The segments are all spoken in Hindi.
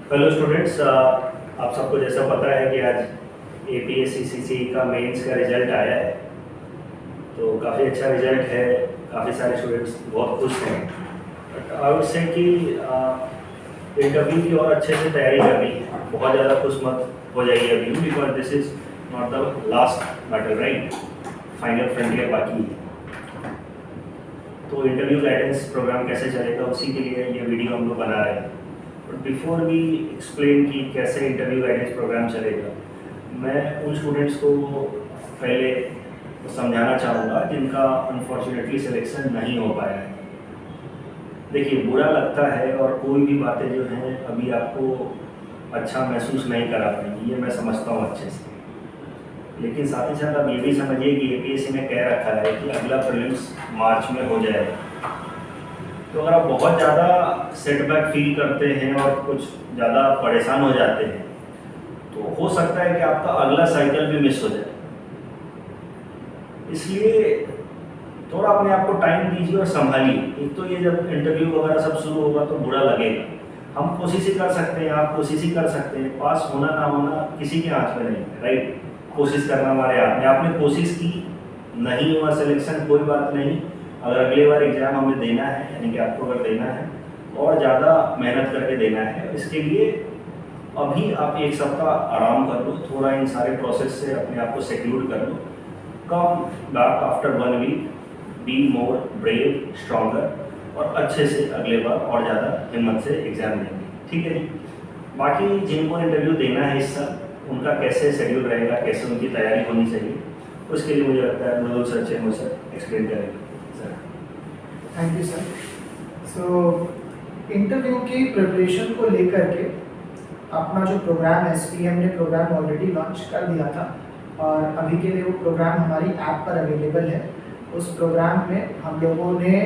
हेलो स्टूडेंट्स, आप सबको जैसा पता है कि आज APSCCC का मेंस का रिजल्ट आया है। तो काफ़ी अच्छा रिजल्ट है, काफ़ी सारे स्टूडेंट्स बहुत खुश हैं। बट आई वुड से कि इंटरव्यू की और अच्छे से तैयारी करनी है। बहुत ज़्यादा खुश मत हो जाइए अभी, because this is not the last battle, right. Final frontier बाकी है। तो इंटरव्यू गाइडेंस प्रोग्राम कैसे चलेगा, उसी के लिए ये वीडियो हम लोग बना रहे हैं। बट बिफोर वी एक्सप्लेन कि कैसे इंटरव्यू गाइडेंस प्रोग्राम चलेगा, मैं उन स्टूडेंट्स को पहले समझाना चाहूँगा जिनका अनफॉर्चुनेटली सिलेक्शन नहीं हो पाया है। देखिए, बुरा लगता है और कोई भी बातें जो हैं अभी आपको अच्छा महसूस नहीं करा पाएंगी, ये मैं समझता हूँ अच्छे से। लेकिन साथ ही साथ आप ये भी समझिए कि APSC ने कह रखा है कि अगला प्रीलिम्स मार्च में हो जाएगा। तो अगर आप बहुत ज़्यादा सेटबैक फील करते हैं और कुछ ज़्यादा परेशान हो जाते हैं, तो हो सकता है कि आपका अगला साइकिल भी मिस हो जाए। इसलिए थोड़ा अपने आप को टाइम दीजिए और संभालिए। एक तो ये जब इंटरव्यू वगैरह सब शुरू होगा तो बुरा लगेगा। हम कोशिश ही कर सकते हैं, आप कोशिश ही कर सकते हैं। पास होना ना होना किसी के हाथ में नहीं है, राइट। कोशिश करना हमारे हाथ में। आपने कोशिश की, नहीं हुआ सिलेक्शन, कोई बात नहीं। अगर अगले बार एग्ज़ाम हमें देना है, यानी कि आपको अगर देना है और ज़्यादा मेहनत करके देना है, इसके लिए अभी आप एक सप्ताह आराम कर लो, थोड़ा इन सारे प्रोसेस से अपने आप को सिक्योर कर लो। Come back after 1 week, be more brave, stronger, और अच्छे से अगले बार और ज़्यादा हिम्मत से एग्ज़ाम देंगे, ठीक है जी। बाकी जिनको इंटरव्यू देना है इस साल, उनका कैसे शेड्यूल रहेगा, कैसे उनकी तैयारी होनी चाहिए, उसके लिए मुझे लगता है मृदुल सर, चेमो सर एक्सप्लेन करेंगे। Sir, thank you sir. So interview की प्रिपरेशन को लेकर के अपना जो प्रोग्राम है, SPM ने प्रोग्राम ऑलरेडी लॉन्च कर दिया था और अभी के लिए वो प्रोग्राम हमारी ऐप पर अवेलेबल है। उस प्रोग्राम में हम लोगों ने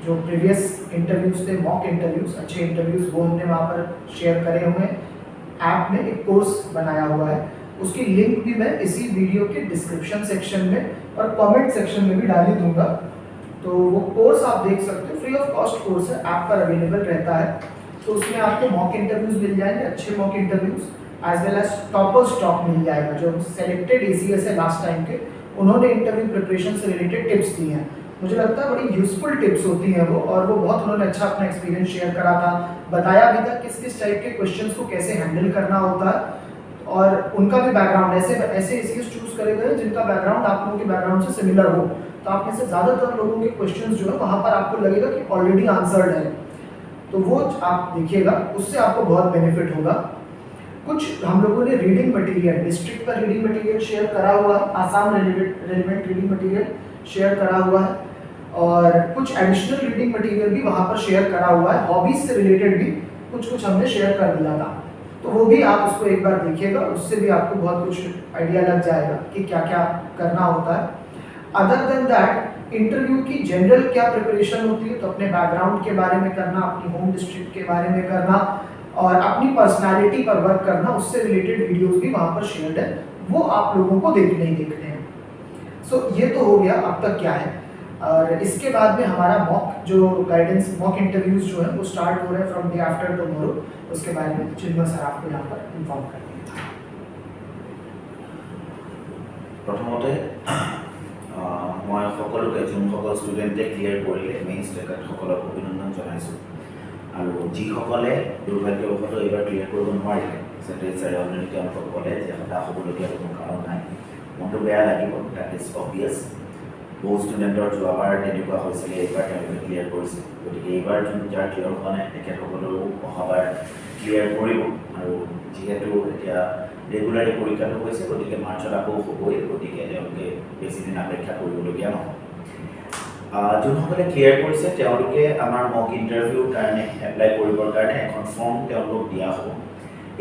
जो प्रीवियस इंटरव्यूज़ थे, मॉक इंटरव्यूज़, अच्छे इंटरव्यूज़, वो हमने वहाँ पर शेयर करे हुए हैं। ऐप में एक कोर्स बनाया हुआ है, उसकी लिंक भी मैं इसी वीडियो के डिस्क्रिप्शन सेक्शन में और कमेंट सेक्शन में भी डाल ही दूंगा। तो वो कोर्स आप देख सकते हो, फ्री ऑफ कॉस्ट कोर्स है, ऐप पर अवेलेबल रहता है। तो उसमें आपको मॉक इंटरव्यूज़ मिल जाएंगे, अच्छे mock interviews, as well as topper stock मिल जाएगा। जो सेलेक्टेड ACS है लास्ट टाइम के, उन्होंने इंटरव्यू प्रिपरेशन से रिलेटेड टिप्स दी हैं। मुझे लगता है बड़ी यूजफुल टिप्स होती हैं वो, और वो बहुत उन्होंने अच्छा अपना एक्सपीरियंस शेयर करा था, बताया भी था किस किस टाइप के क्वेश्चंस को कैसे हैंडल करना होता है। और उनका भी बैकग्राउंड ऐसे ACS चूज करे गए जिनका बैकग्राउंड आप लोगों के बैकग्राउंड से सिमिलर हो। तो आप में से ज़्यादातर लोगों के क्वेश्चंस जो है वहाँ पर आपको लगेगा कि ऑलरेडी आंसर्ड है, तो वो आप देखिएगा, उससे आपको बहुत बेनिफिट होगा। कुछ हम लोगों ने रीडिंग मटेरियल, डिस्ट्रिक्ट का रीडिंग मटेरियल शेयर करा हुआ है, Assam relevant reading material share करा हुआ है, और कुछ एडिशनल रीडिंग मटेरियल भी वहाँ पर शेयर करा हुआ है। हॉबीज से रिलेटेड भी कुछ हमने शेयर कर दिया था, तो वो भी आप उसको एक बार देखिएगा, उससे भी आपको बहुत कुछ आइडिया लग जाएगा कि क्या क्या करना होता है। अदर देन दैट, इंटरव्यू की जनरल क्या प्रिपरेशन होती है, तो अपने बैकग्राउंड के बारे में करना, अपनी होम डिस्ट्रिक्ट के बारे में करना और अपनी पर्सनालिटी पर वर्क करना, उससे रिलेटेड वीडियोस भी वहाँ पर शेयर्ड है, वो आप लोगों को देखने हैं। सो ये तो हो गया अब तक क्या है। और इसके बाद में हमारा मॉक जो गाइडेंस, मॉक इंटरव्यूज जो है वो स्टार्ट हो रहे हैं फ्रॉम डे आफ्टर टुमारो। उसके बारे में चिन्मय सर आपको यहाँ पर इन्फॉर्म करेंगे। प्रथमते मैं सकलोके जोनসকল स्टूडेंटे क्लियर करिले मेन्स तेखतসকলক अभिनंदन जनाइছোঁ আৰু যিসকলে দুৰ্ভাগ্যবশতঃ এইবাৰ ক্লিয়াৰ কৰিব নোৱাৰিলে, ছেক্ৰেটাৰী অলৰেডি তেওঁলোকক ক'লে যে হতাশ হ'বলগীয়া কোনো কাৰণ নাই, মনটো বেয়া লাগিব, দ্যাট ইজ অবভিয়াছ। বহু ষ্টুডেণ্টৰ যোৱাবাৰ তেনেকুৱা হৈছিলে, এইবাৰ তেওঁলোকে ক্লিয়াৰ কৰিছে, গতিকে এইবাৰ যাৰ ক্লিয়াৰ হোৱা নাই তেখেতসকলেও অহাবাৰ ক্লিয়াৰ কৰিব। আৰু যিহেতু এতিয়া ৰেগুলাৰলি পৰীক্ষাটো হৈছে, গতিকে মাৰ্চত আকৌ হ'বই, গতিকে তেওঁলোকে বেছি দিন অপেক্ষা কৰিবলগীয়া নহয়। যোনসকলে ক্লিয়াৰ কৰিছে তেওঁলোকে আমাৰ মক ইণ্টাৰভিউৰ কাৰণে এপ্লাই কৰিবৰ কাৰণে এখন ফৰ্ম তেওঁলোকক দিয়া হ'ব।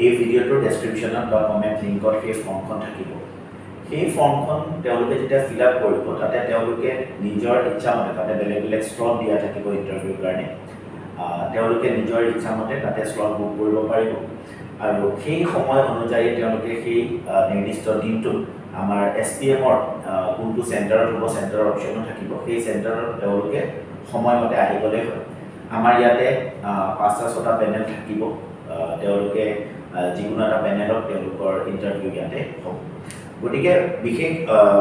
এই ভিডিঅ'টোৰ ডেছক্ৰিপশ্যনত বা কমেণ্ট লিংকত সেই ফৰ্মখন থাকিব। সেই ফৰ্মখন তেওঁলোকে যেতিয়া ফিল আপ কৰিব, তাতে তেওঁলোকে নিজৰ ইচ্ছামতে, তাতে বেলেগ বেলেগ স্লট দিয়া থাকিব ইণ্টাৰভিউৰ কাৰণে, তেওঁলোকে নিজৰ ইচ্ছামতে তাতে স্লট বুক কৰিব পাৰিব। আৰু সেই সময় অনুযায়ী তেওঁলোকে সেই নিৰ্দিষ্ট দিনটোত আমাৰ SPM-ৰ কোনটো চেণ্টাৰত হ'ব, চেণ্টাৰৰ অপশ্যনো থাকিব, সেই চেণ্টাৰত তেওঁলোকে সময়মতে আহি গ'লেই হয়। আমাৰ ইয়াতে 5টা 6টা পেনেল থাকিব তেওঁলোকে যিকোনো এটা পেনেলত তেওঁলোকৰ ইণ্টাৰভিউ ইয়াতে হ'ব গতিকে বিশেষ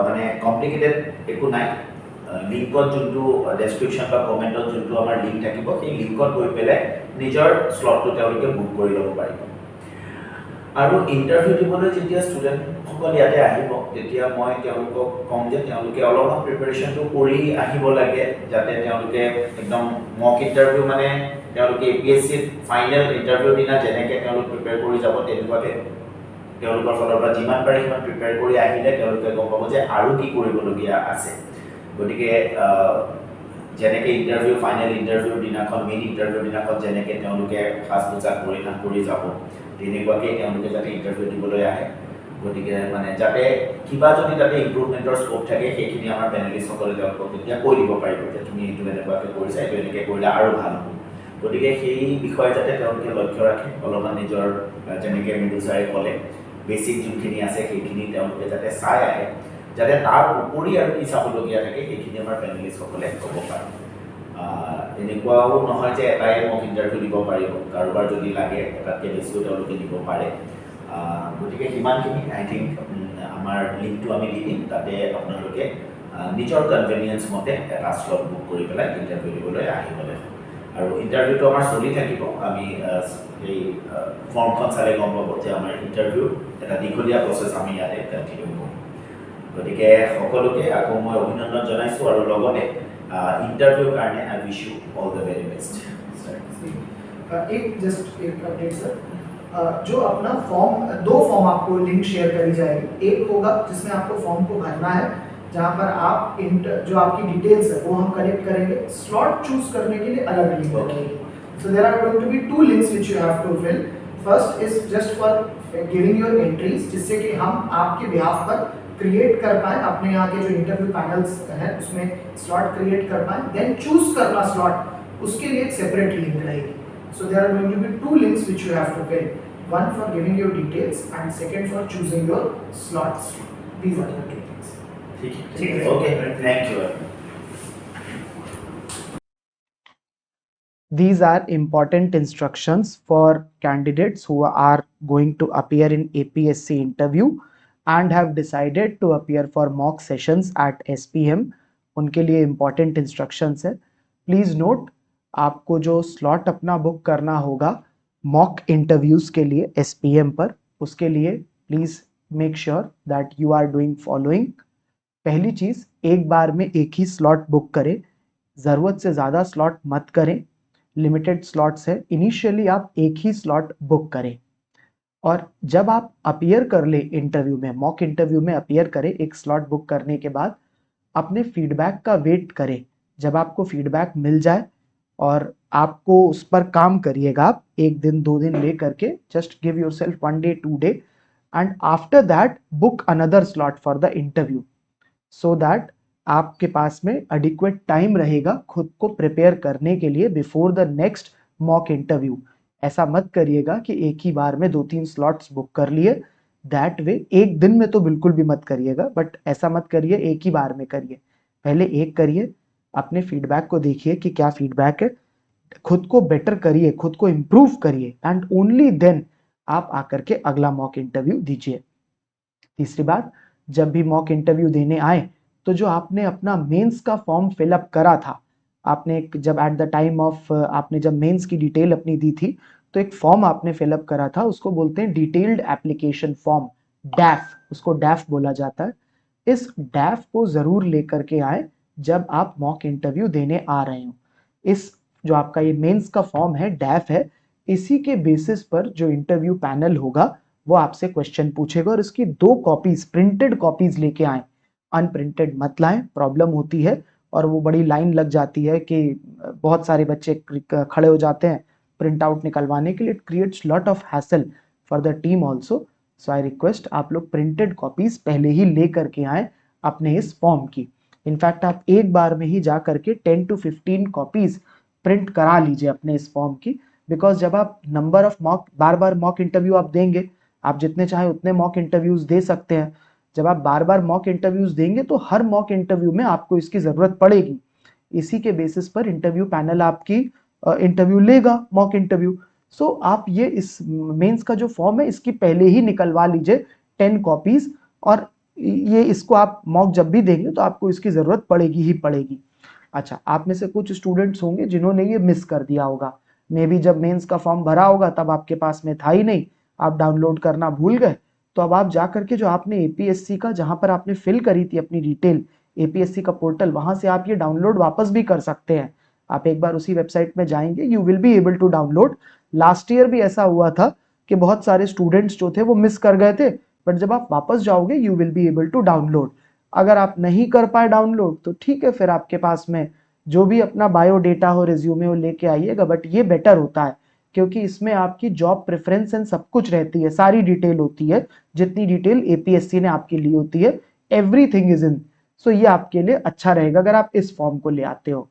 মানে কমপ্লিকেটেড একো নাই লিংকত যোনটো ডেছক্ৰিপশ্যন বা কমেণ্টত যোনটো আমাৰ লিংক থাকিব সেই লিংকত গৈ পেলাই নিজৰ শ্লটটো তেওঁলোকে বুক কৰি ল'ব পাৰিব আৰু ইণ্টাৰভিউ দিবলৈ যেতিয়া ষ্টুডেণ্টসকল ইয়াতে আহিব তেতিয়া মই তেওঁলোকক ক'ম যে তেওঁলোকে অলপমান প্ৰিপেৰেশ্যনটো কৰি আহিব লাগে যাতে তেওঁলোকে একদম মক ইণ্টাৰভিউ মানে তেওঁলোকে APSCত ফাইনেল ইণ্টাৰভিউ দিনা যেনেকৈ তেওঁলোক প্ৰিপেয়াৰ কৰি যাব তেনেকুৱাকৈ তেওঁলোকৰ ফালৰ পৰা যিমান পাৰে সিমান প্ৰিপেয়াৰ কৰি আহিলে তেওঁলোকে গম পাব যে আৰু কি কৰিবলগীয়া আছে গতিকে যেনেকৈ ইণ্টাৰভিউ ফাইনেল ইণ্টাৰভিউৰ দিনাখন মেইন ইণ্টাৰভিউৰ দিনাখন যেনেকৈ তেওঁলোকে সাজ পোছাক পৰিধান কৰি যাব তেনেকুৱাকৈ তেওঁলোকে যাতে ইণ্টাৰভিউ দিবলৈ আহে গতিকে মানে যাতে কিবা যদি তাতে ইম্প্ৰুভমেণ্টৰ স্ক'প থাকে সেইখিনি আমাৰ পেনেলিষ্টসকলে তেওঁলোকক তেতিয়া কৈ দিব পাৰিব যে তুমি এইটো এনেকুৱাকৈ কৰিছা এইটো এনেকৈ কৰিলে আৰু ভাল হ'ব গতিকে সেই বিষয়ে যাতে তেওঁলোকে লক্ষ্য ৰাখে অলপমান নিজৰ যেনেকৈ মৃদু ছাৰে ক'লে বেছিক যোনখিনি আছে সেইখিনি তেওঁলোকে যাতে চাই আহে যাতে তাৰ উপৰি আৰু কি চাবলগীয়া থাকে সেইখিনি আমাৰ পেনেলিষ্টসকলে ক'ব পাৰে এনেকুৱাও নহয় যে এটাই মোক ইণ্টাৰভিউ দিব পাৰিব কাৰোবাৰ যদি লাগে এটাতকৈ বেছিও তেওঁলোকে দিব পাৰে গতিকে সিমানখিনি আই থিংক আমাৰ লিংকটো আমি দি দিম তাতে আপোনালোকে নিজৰ কনভেনিয়েঞ্চ মতে এটা শ্লট বুক কৰি পেলাই ইণ্টাৰভিউ দিবলৈ আহিবলৈ আৰু ইণ্টাৰভিউটো আমাৰ চলি থাকিব আমি এই ফৰ্মখন চালে গম পাব যে আমাৰ ইণ্টাৰভিউ এটা দীঘলীয়া প্ৰচেছ আমি ইয়াতে কণ্টিনিউ কৰিম গতিকে সকলোকে আকৌ মই অভিনন্দন জনাইছোঁ আৰু লগতে इंटरव्यू करने I wish you all the very best एक अपडेट सर जो अपना फॉर्म 2 फॉर्म आपको लिंक शेयर करी जाएगी एक होगा जिसमें आपको फॉर्म को भरना है जहां पर आप जो आपकी डिटेल्स है वो हम कलेक्ट करेंगे स्लॉट चूज करने के लिए अलग लिंक रखेंगे so there are going to be 2 links which you have to fill first is just for giving your entries जिससे कि हम आपके बिहाफ पर क्रिएट कर पाए अपने यहाँ के जो इंटरव्यू पैनल्स हैं उसमें स्लॉट क्रिएट कर पाए देन चूज करना स्लॉट उसके लिए एक सेपरेट लिंक रहेगी so there are going to be 2 links which you have to fill one for giving your details and second for choosing your slots these are the 2 things ठीक है okay thank you These are important instructions for candidates who are going to appear in APSC interview and have decided to appear for mock sessions at SPM. उनके लिए important instructions है प्लीज़ नोट आपको जो स्लॉट अपना बुक करना होगा मॉक इंटरव्यूज़ के लिए SPM पर उसके लिए please make sure that you are doing following पहली चीज़ एक बार में एक ही स्लॉट बुक करें ज़रूरत से ज़्यादा स्लॉट मत करें लिमिटेड स्लॉट्स है इनिशियली आप एक ही स्लॉट बुक करें और जब आप अपीयर कर ले इंटरव्यू में मॉक इंटरव्यू में अपीयर करें एक स्लॉट बुक करने के बाद अपने फीडबैक का वेट करें जब आपको फीडबैक मिल जाए और आपको उस पर काम करिएगा आप 1 दिन 2 दिन ले करके just give yourself 1 day 2 day and after that book another slot for the interview so that आपके पास में एडिक्वेट टाइम रहेगा खुद को प्रिपेयर करने के लिए before the next mock interview ऐसा मत करिएगा कि एक ही बार में 2-3 स्लॉट्स बुक कर लिए दैट वे एक दिन में तो बिल्कुल भी मत करिएगा बट ऐसा मत करिए एक ही बार में करिए पहले एक करिए अपने फीडबैक को देखिए कि क्या फीडबैक है खुद को बेटर करिए खुद को इम्प्रूव करिए एंड ओनली देन आप आकर के अगला मॉक इंटरव्यू दीजिए तीसरी बात जब भी मॉक इंटरव्यू देने आए तो जो आपने अपना मेंस का फॉर्म फिलअप करा था आपने जब एट द टाइम ऑफ आपने जब मेंस की डिटेल अपनी दी थी तो एक फॉर्म आपने फिलअप करा था उसको बोलते हैं डिटेल्ड एप्लीकेशन फॉर्म डैफ उसको डैफ बोला जाता है इस डैफ को जरूर लेकर के आए जब आप मॉक इंटरव्यू देने आ रहे हो इस जो आपका ये मेंस का फॉर्म है डैफ है इसी के बेसिस पर जो इंटरव्यू पैनल होगा वो आपसे क्वेश्चन पूछेगा और इसकी 2 कॉपीज प्रिंटेड कॉपीज लेके आए अनप्रिंटेड मत लाएं प्रॉब्लम होती है और वो बड़ी लाइन लग जाती है कि बहुत सारे बच्चे खड़े हो जाते हैं प्रिंट आउट निकलवाने के लिए it creates lot of hassle for the team also so I request आप लोग प्रिंटेड कॉपीज पहले ही ले करके आए अपने इस फॉर्म की इनफैक्ट आप एक बार में ही जा करके 10 to 15 कॉपीज प्रिंट करा लीजिए अपने इस फॉर्म की बिकॉज जब आप number of bar bar mock interview आप देंगे आप जितने चाहे उतने मॉक इंटरव्यूज दे सकते हैं जब आप बार बार मॉक इंटरव्यूज देंगे तो हर मॉक इंटरव्यू में आपको इसकी जरूरत पड़ेगी इसी के बेसिस पर इंटरव्यू पैनल आपकी इंटरव्यू लेगा मॉक इंटरव्यू सो आप ये इस मेंस का जो फॉर्म है इसकी पहले ही निकलवा लीजिए 10 कॉपीज, और ये इसको आप मॉक जब भी देंगे तो आपको इसकी ज़रूरत पड़ेगी ही पड़ेगी। अच्छा, आप में से कुछ स्टूडेंट्स होंगे जिन्होंने ये मिस कर दिया होगा, मे बी जब मेंस का फॉर्म भरा होगा तब आपके पास में था ही नहीं, आप डाउनलोड करना भूल गए। तो अब आप जा करके जो आपने एपीएससी का जहां पर आपने फिल करी थी अपनी डिटेल, एपीएससी का पोर्टल, वहां से आप ये डाउनलोड वापस भी कर सकते हैं। आप एक बार उसी वेबसाइट में जाएंगे, you will be able to download. Last year भी ऐसा हुआ था कि बहुत सारे स्टूडेंट्स जो थे वो मिस कर गए थे, बट जब आप वापस जाओगे you will be able to download. अगर आप नहीं कर पाए डाउनलोड तो ठीक है, फिर आपके पास में जो भी अपना बायोडेटा हो, रिज्यूमे हो, लेके आइएगा। बट ये बेटर होता है क्योंकि इसमें आपकी जॉब प्रेफरेंस एंड सब कुछ रहती है, सारी डिटेल होती है, जितनी डिटेल एपीएससी ने आपके लिए होती है, एवरीथिंग इज इन। सो ये आपके लिए अच्छा रहेगा अगर आप इस फॉर्म को ले आते हो।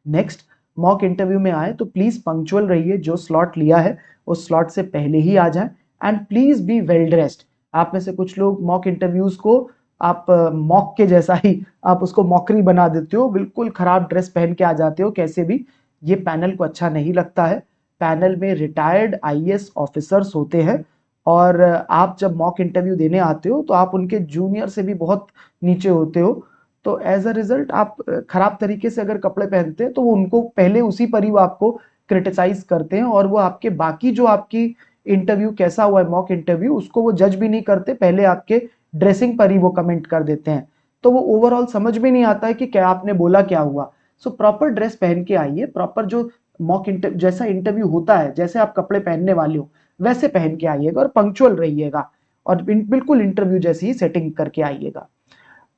नेक्स्ट, मॉक इंटरव्यू में आए तो प्लीज पंक्चुअल रहिए, जो स्लॉट लिया है उस स्लॉट से पहले ही आ जाए, and please be well dressed. आप में से कुछ लोग मॉक इंटरव्यूज को आप मॉक के जैसा ही आप उसको मॉकरी बना देते हो, बिल्कुल खराब ड्रेस पहन के आ जाते हो कैसे भी। ये पैनल को अच्छा नहीं लगता है। पैनल में रिटायर्ड आईएएस ऑफिसर्स होते हैं, और आप जब मॉक इंटरव्यू देने आते हो तो आप उनके जूनियर से भी बहुत नीचे होते हो। तो एज अ रिजल्ट आप खराब तरीके से अगर कपड़े पहनते हैं तो वो उनको पहले उसी पर ही वो आपको क्रिटिसाइज करते हैं, और वो आपके बाकी जो आपकी इंटरव्यू कैसा हुआ है मॉक इंटरव्यू उसको वो जज भी नहीं करते, पहले आपके ड्रेसिंग पर ही वो कमेंट कर देते हैं। तो वो ओवरऑल समझ में नहीं आता है कि क्या आपने बोला क्या हुआ। सो प्रॉपर ड्रेस पहन के आइए, प्रॉपर जो मॉक इंटरव्यू जैसा इंटरव्यू होता है, जैसे आप कपड़े पहनने वाले हो वैसे पहन के आइएगा, और पंक्चुअल रहिएगा, और बिल्कुल इंटरव्यू जैसी ही सेटिंग करके आइएगा।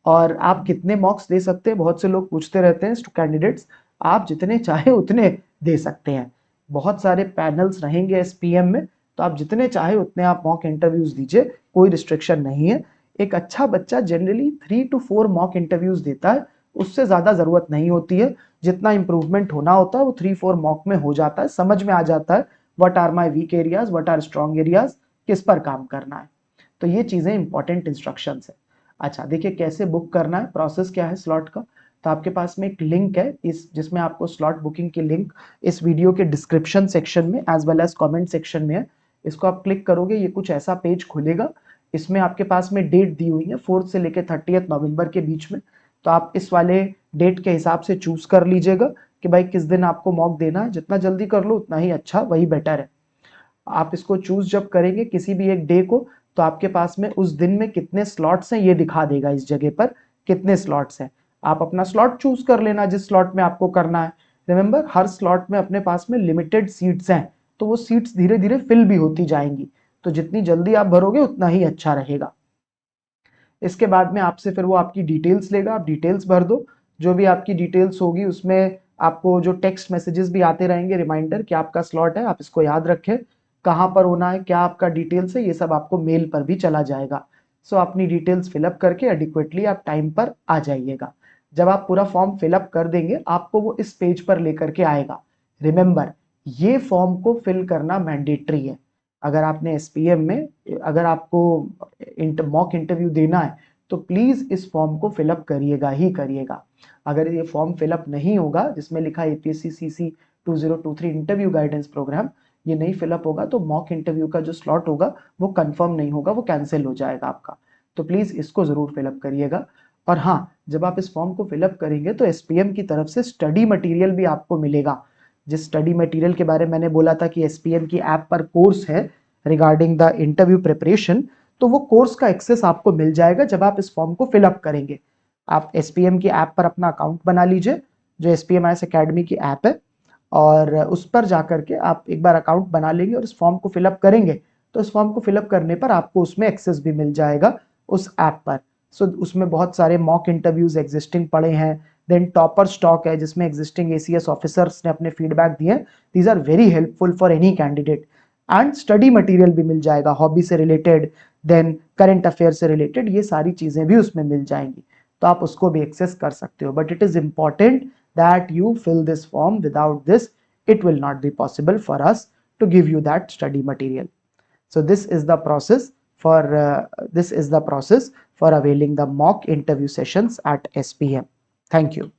और आप कितने मॉक्स दे सकते हैं, बहुत से लोग पूछते रहते हैं कैंडिडेट्स। आप जितने चाहे उतने दे सकते हैं, बहुत सारे पैनल्स रहेंगे एसपीएम में, तो आप जितने चाहे उतने आप मॉक इंटरव्यूज दीजिए, कोई रिस्ट्रिक्शन नहीं है। एक अच्छा बच्चा जनरली 3 to 4 मॉक इंटरव्यूज देता है, उससे ज्यादा जरूरत नहीं होती है। जितना इंप्रूवमेंट होना होता है वो 3-4 मॉक में हो जाता है, समझ में आ जाता है what are my weak areas, what are strong areas, किस पर काम करना है। तो ये चीजें इंपॉर्टेंट इंस्ट्रक्शंस है। अच्छा देखिए, कैसे बुक करना है, प्रोसेस क्या है स्लॉट का। तो आपके पास में एक लिंक है इस जिसमें आपको स्लॉट बुकिंग की लिंक इस वीडियो के डिस्क्रिप्शन सेक्शन में as well as comment section में है। इसको आप क्लिक करोगे, ये कुछ ऐसा पेज खुलेगा। इसमें आपके पास में डेट दी हुई है 4 से लेकर 30 नवंबर के बीच में। तो आप इस वाले डेट के हिसाब से चूज कर लीजिएगा कि भाई किस दिन आपको मॉक देना है। जितना जल्दी कर लो उतना ही अच्छा, वही बेटर है। आप इसको चूज जब करेंगे किसी भी एक डे को, तो आपके पास में उस दिन में कितने स्लॉट्स हैं ये दिखा देगा, इस जगह पर कितने स्लॉट्स हैं। आप अपना स्लॉट चूज कर लेना जिस स्लॉट में आपको करना है। रिमेंबर, हर स्लॉट में अपने पास में लिमिटेड सीट्स हैं, तो वो सीट्स धीरे धीरे फिल भी होती जाएंगी। तो जितनी जल्दी आप भरोगे उतना ही अच्छा रहेगा। इसके बाद में आपसे फिर वो आपकी डिटेल्स लेगा, आप डिटेल्स भर दो। जो भी आपकी डिटेल्स होगी उसमें आपको जो टेक्स्ट मैसेजेस भी आते रहेंगे रिमाइंडर कि आपका स्लॉट है, आप इसको याद रखें, कहाँ पर होना है, क्या आपका डिटेल्स है, ये सब आपको मेल पर भी चला जाएगा। सो अपनी डिटेल्स फिलअप करके एडिक्वेटली आप टाइम पर आ जाइएगा। जब आप पूरा फॉर्म फिलअप कर देंगे आपको वो इस पेज पर लेकर के आएगा। रिमेंबर, ये फॉर्म को फिल करना मैंडेटरी है। अगर आपने एसपीएम में अगर आपको मॉक इंटरव्यू देना है तो प्लीज इस फॉर्म को फिलअप करिएगा ही करिएगा। अगर ये फॉर्म फिलअप नहीं होगा जिसमें लिखा है APSC CC 2023 interview guidance programme, ये नहीं फिलअप होगा तो मॉक इंटरव्यू का जो स्लॉट होगा वो कंफर्म नहीं होगा, वो कैंसिल हो जाएगा आपका। तो प्लीज इसको जरूर फिलअप करिएगा। और हाँ, जब आप इस फॉर्म को फिलअप करेंगे तो एसपीएम की तरफ से स्टडी मटेरियल भी आपको मिलेगा। जिस स्टडी मटेरियल के बारे में मैंने बोला था कि एसपीएम की ऐप पर कोर्स है रिगार्डिंग द इंटरव्यू प्रिपरेशन, तो वो कोर्स का एक्सेस आपको मिल जाएगा जब आप इस फॉर्म को फिलअप करेंगे। आप एसपीएम की ऐप पर अपना अकाउंट बना लीजिए, जो एसपीएम आईएएस एकेडमी की ऐप है, और उस पर जाकर के आप एक बार अकाउंट बना लेंगे और इस फॉर्म को फिलअप करेंगे। तो इस फॉर्म को फिलअप करने पर आपको उसमें एक्सेस भी मिल जाएगा उस ऐप पर। सो उसमें बहुत सारे मॉक इंटरव्यूज एग्जिस्टिंग पड़े हैं, देन टॉपर स्टॉक है जिसमें एग्जिस्टिंग एसीएस ऑफिसर्स ने अपने फीडबैक दिए। These are very helpful for any candidate. And study material भी मिल जाएगा, हॉबी से रिलेटेड, देन करंट अफेयर से रिलेटेड, ये सारी चीजें भी उसमें मिल जाएंगी, तो आप उसको भी एक्सेस कर सकते हो। But it is important that you fill this form. Without this it will not be possible for us to give you that study material. So this is the process for availing the mock interview sessions at SPM. Thank you.